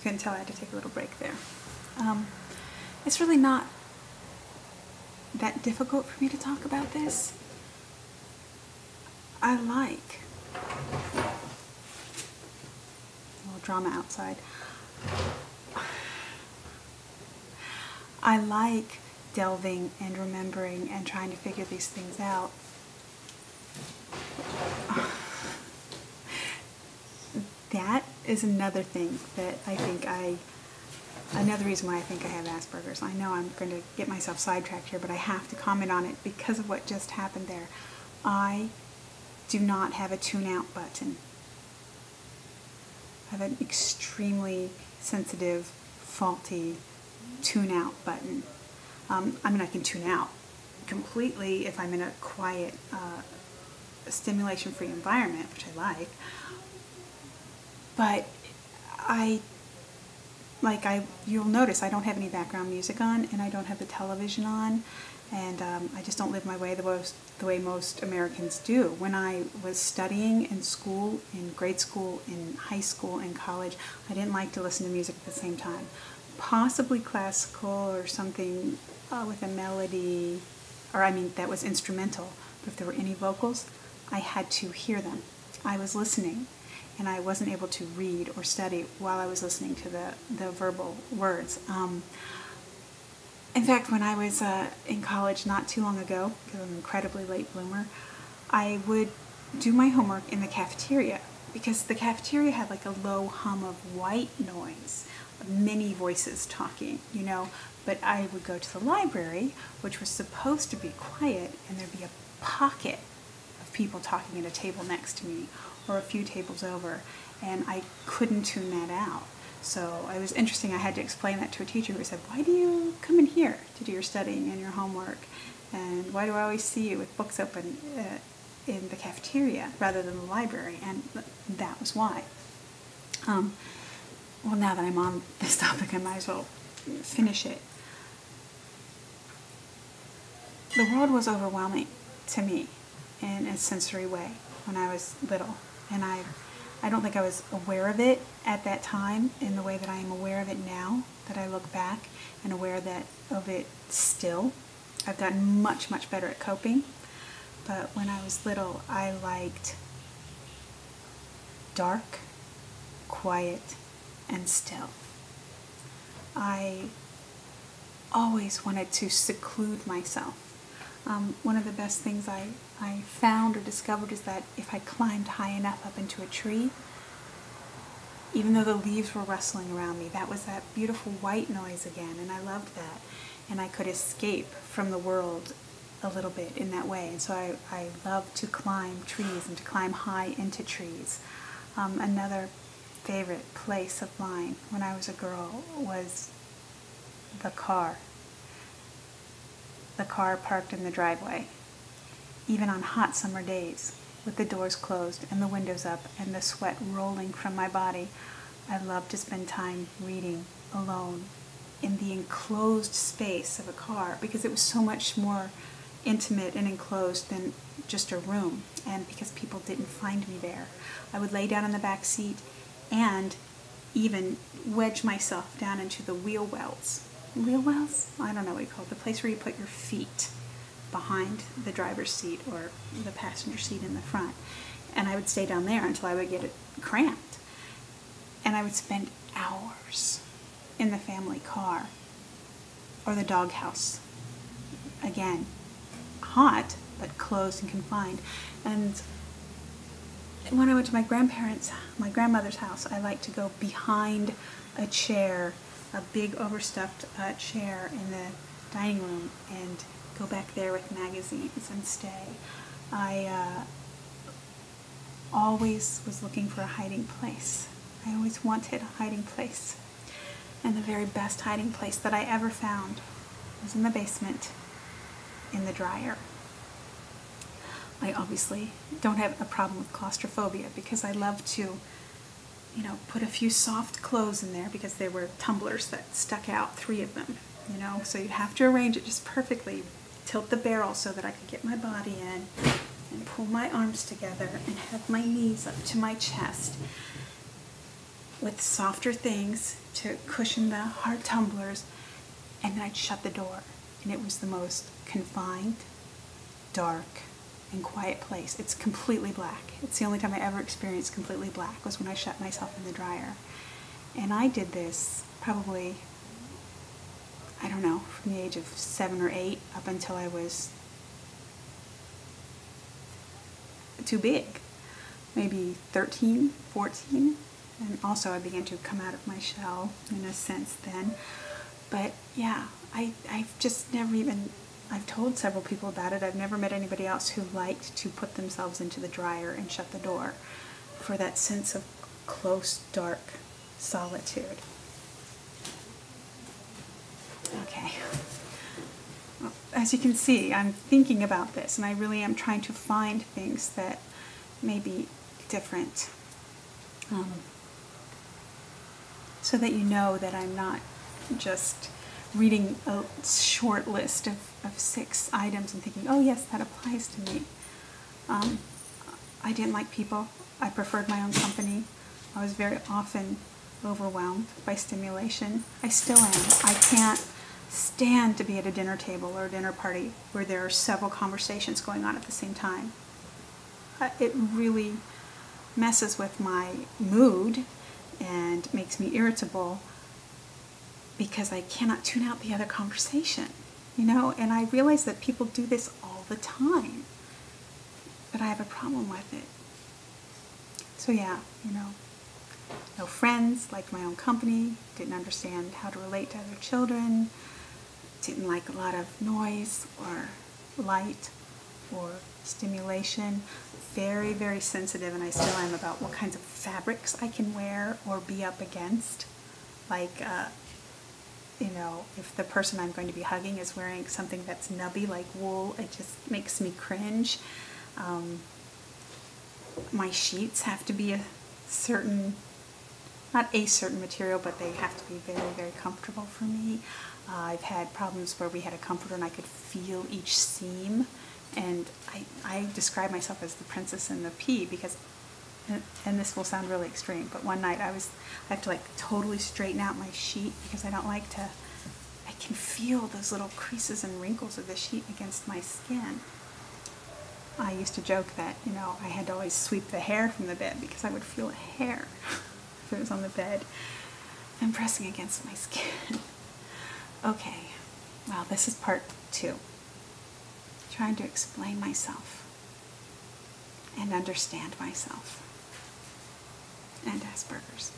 couldn't tell, I had to take a little break there. It's really not that difficult for me to talk about this. I like a little drama outside. I like delving and remembering and trying to figure these things out. That is another thing that I think another reason why I think I have Asperger's. I know I'm going to get myself sidetracked here, but I have to comment on it because of what just happened there. I do not have a tune-out button. I have an extremely sensitive, faulty tune-out button. I mean, I can tune out completely if I'm in a quiet, stimulation-free environment, which I like. But you'll notice I don't have any background music on, and I don't have the television on, and I just don't live my way the way most Americans do. When I was studying in school, in grade school, in high school, in college, I didn't like to listen to music at the same time. Possibly classical or something with a melody, or I mean that was instrumental, but if there were any vocals, I had to hear them. I was listening, and I wasn't able to read or study while I was listening to the verbal words. In fact, when I was in college not too long ago, because I'm an incredibly late bloomer, I would do my homework in the cafeteria, because the cafeteria had like a low hum of white noise, many voices talking, you know, but I would go to the library, which was supposed to be quiet, and there'd be a pocket of people talking at a table next to me or a few tables over, and I couldn't tune that out. So it was interesting. I had to explain that to a teacher who said, why do you come in here to do your studying and your homework? And why do I always see you with books open in the cafeteria rather than the library? And that was why. Well, now that I'm on this topic, I might as well finish it. The world was overwhelming to me in a sensory way when I was little. And I don't think I was aware of it at that time in the way that I am aware of it now, that I look back and aware of it still. I've gotten much, much better at coping. But when I was little, I liked dark, quiet, and still. I always wanted to seclude myself. One of the best things I found or discovered is that if I climbed high enough up into a tree, even though the leaves were rustling around me, that was that beautiful white noise again, and I loved that. And I could escape from the world a little bit in that way. And so I love to climb trees and to climb high into trees. Another favorite place of mine when I was a girl was the car. The car parked in the driveway, even on hot summer days, with the doors closed and the windows up and the sweat rolling from my body. I loved to spend time reading alone in the enclosed space of a car, because it was so much more intimate and enclosed than just a room, and because people didn't find me there. I would lay down in the back seat and even wedge myself down into the wheel wells. Wheel wells? I don't know what you call it. The place where you put your feet behind the driver's seat or the passenger seat in the front. And I would stay down there until I would get it cramped. And I would spend hours in the family car or the doghouse. Again, hot, but closed and confined. And when I went to my grandmother's house, I liked to go behind a chair, a big overstuffed chair in the dining room, and go back there with magazines and stay. I always was looking for a hiding place. I always wanted a hiding place. And the very best hiding place that I ever found was in the basement, in the dryer. I obviously don't have a problem with claustrophobia, because I love to, you know, put a few soft clothes in there, because there were tumblers that stuck out, 3 of them, you know, so you'd have to arrange it just perfectly, tilt the barrel so that I could get my body in, and pull my arms together and have my knees up to my chest with softer things to cushion the hard tumblers, and then I'd shut the door. And it was the most confined, dark, and quiet place. It's completely black. It's the only time I ever experienced completely black was when I shut myself in the dryer. And I did this probably, I don't know, from the age of 7 or 8 up until I was too big. Maybe 13, 14. And also I began to come out of my shell in a sense then. But yeah, I've just never even, I've told several people about it. I've never met anybody else who liked to put themselves into the dryer and shut the door for that sense of close, dark solitude. Okay. Well, as you can see, I'm thinking about this, and I really am trying to find things that may be different. So that you know that I'm not just reading a short list of 6 items and thinking, oh yes, that applies to me. I didn't like people. I preferred my own company. I was very often overwhelmed by stimulation. I still am. I can't stand to be at a dinner table or a dinner party where there are several conversations going on at the same time. It really messes with my mood and makes me irritable because I cannot tune out the other conversation, you know, and I realize that people do this all the time, but I have a problem with it. So yeah, you know, no friends, liked my own company, didn't understand how to relate to other children, didn't like a lot of noise or light or stimulation. Very, very sensitive, and I still am, about what kinds of fabrics I can wear or be up against. Like, you know, if the person I'm going to be hugging is wearing something that's nubby like wool, it just makes me cringe. My sheets have to be a certain, not a certain material, but they have to be very, very comfortable for me. I've had problems where we had a comforter and I could feel each seam. And I describe myself as the princess in the pea because, and this will sound really extreme, but one night I have to like totally straighten out my sheet because I don't like to, I can feel those little creases and wrinkles of the sheet against my skin. I used to joke that, you know, I had to always sweep the hair from the bed because I would feel a hair if it was on the bed and pressing against my skin. Okay, well, this is part 2. Trying to explain myself and understand myself and Asperger's.